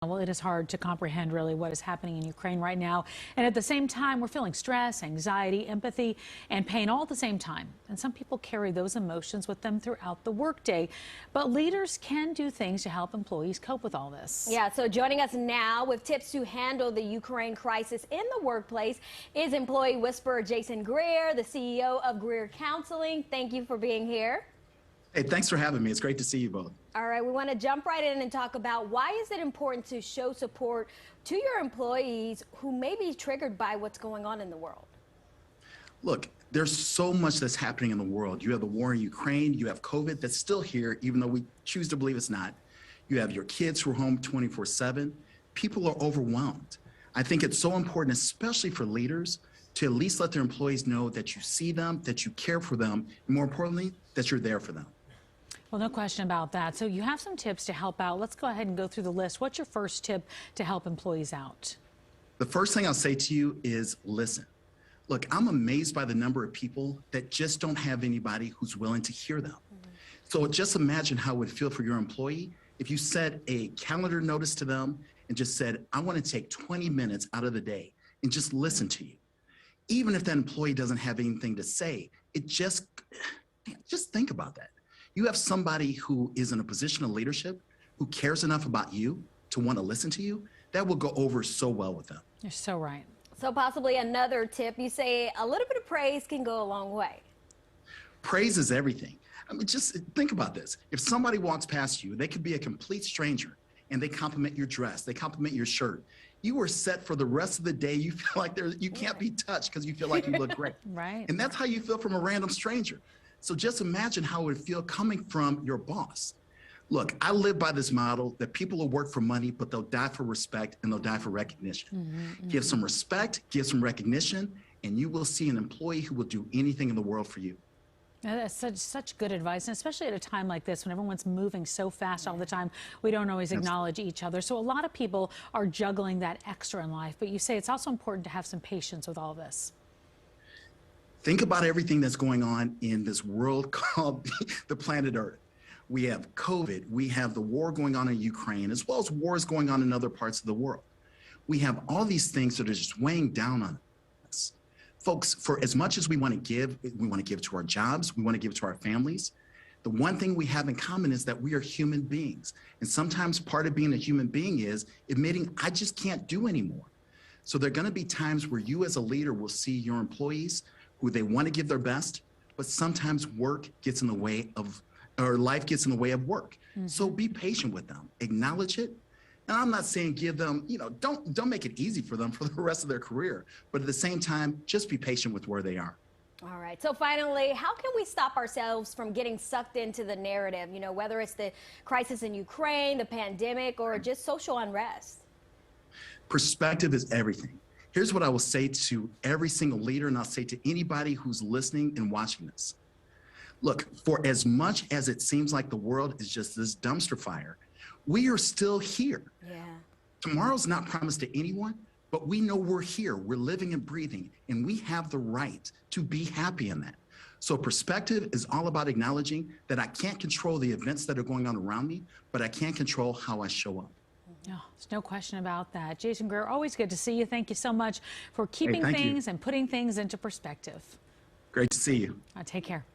Well, it is hard to comprehend really what is happening in Ukraine right now. And at the same time, we're feeling stress, anxiety, empathy, and pain all at the same time. And some people carry those emotions with them throughout the workday. But leaders can do things to help employees cope with all this. Yeah, so joining us now with tips to handle the Ukraine crisis in the workplace is employee whisperer Jason Greer, the CEO of Greer Counseling. Thank you for being here. Hey, thanks for having me. It's great to see you both. All right, we want to jump right in and talk about why is it important to show support to your employees who may be triggered by what's going on in the world? Look, there's so much that's happening in the world. You have the war in Ukraine, you have COVID that's still here, even though we choose to believe it's not. You have your kids who are home 24/7. People are overwhelmed. I think it's so important, especially for leaders, to at least let their employees know that you see them, that you care for them, and more importantly, that you're there for them. Well, no question about that. So you have some tips to help out. Let's go ahead and go through the list. What's your first tip to help employees out? The first thing I'll say to you is listen. Look, I'm amazed by the number of people that just don't have anybody who's willing to hear them. So just imagine how it would feel for your employee if you set a calendar notice to them and just said, I want to take 20 minutes out of the day and just listen to you. Even if that employee doesn't have anything to say, just think about that. You have somebody who is in a position of leadership, who cares enough about you to want to listen to you, that will go over so well with them. You're so right. So possibly another tip, you say a little bit of praise can go a long way. Praise is everything. I mean, just think about this. If somebody walks past you, they could be a complete stranger, and they compliment your dress, they compliment your shirt. You are set for the rest of the day. You feel like you can't be touched because you feel like you look great. Right. And that's how you feel from a random stranger. So just imagine how it would feel coming from your boss. Look, I live by this model that people will work for money, but they'll die for respect and they'll die for recognition. Give some respect, give some recognition, and you will see an employee who will do anything in the world for you. That's such good advice, and especially at a time like this when everyone's moving so fast all the time, we don't always acknowledge each other. So a lot of people are juggling that extra in life, but you say it's also important to have some patience with all this. Think about everything that's going on in this world called the planet Earth. We have COVID, we have the war going on in Ukraine, as well as wars going on in other parts of the world. We have all these things that are just weighing down on us. Folks, for as much as we want to give to our jobs, we want to give to our families. The one thing we have in common is that we are human beings. And sometimes part of being a human being is admitting, I just can't do anymore. So there are going to be times where you as a leader will see your employees who they want to give their best, but sometimes work gets in the way of, or life gets in the way of work. So be patient with them, acknowledge it. And I'm not saying give them, don't make it easy for them for the rest of their career, but at the same time, just be patient with where they are. All right. So finally, how can we stop ourselves from getting sucked into the narrative, whether it's the crisis in Ukraine, the pandemic, or just social unrest? Perspective is everything. Here's what I will say to every single leader, and I'll say to anybody who's listening and watching this. Look, for as much as it seems like the world is just this dumpster fire, we are still here. Yeah. Tomorrow's not promised to anyone, but we know we're here, we're living and breathing, and we have the right to be happy in that. So perspective is all about acknowledging that I can't control the events that are going on around me, but I can control how I show up. Oh, there's no question about that. Jason Greer, always good to see you. Thank you so much for keeping Hey, things and putting things into perspective. Great to see you. Take care.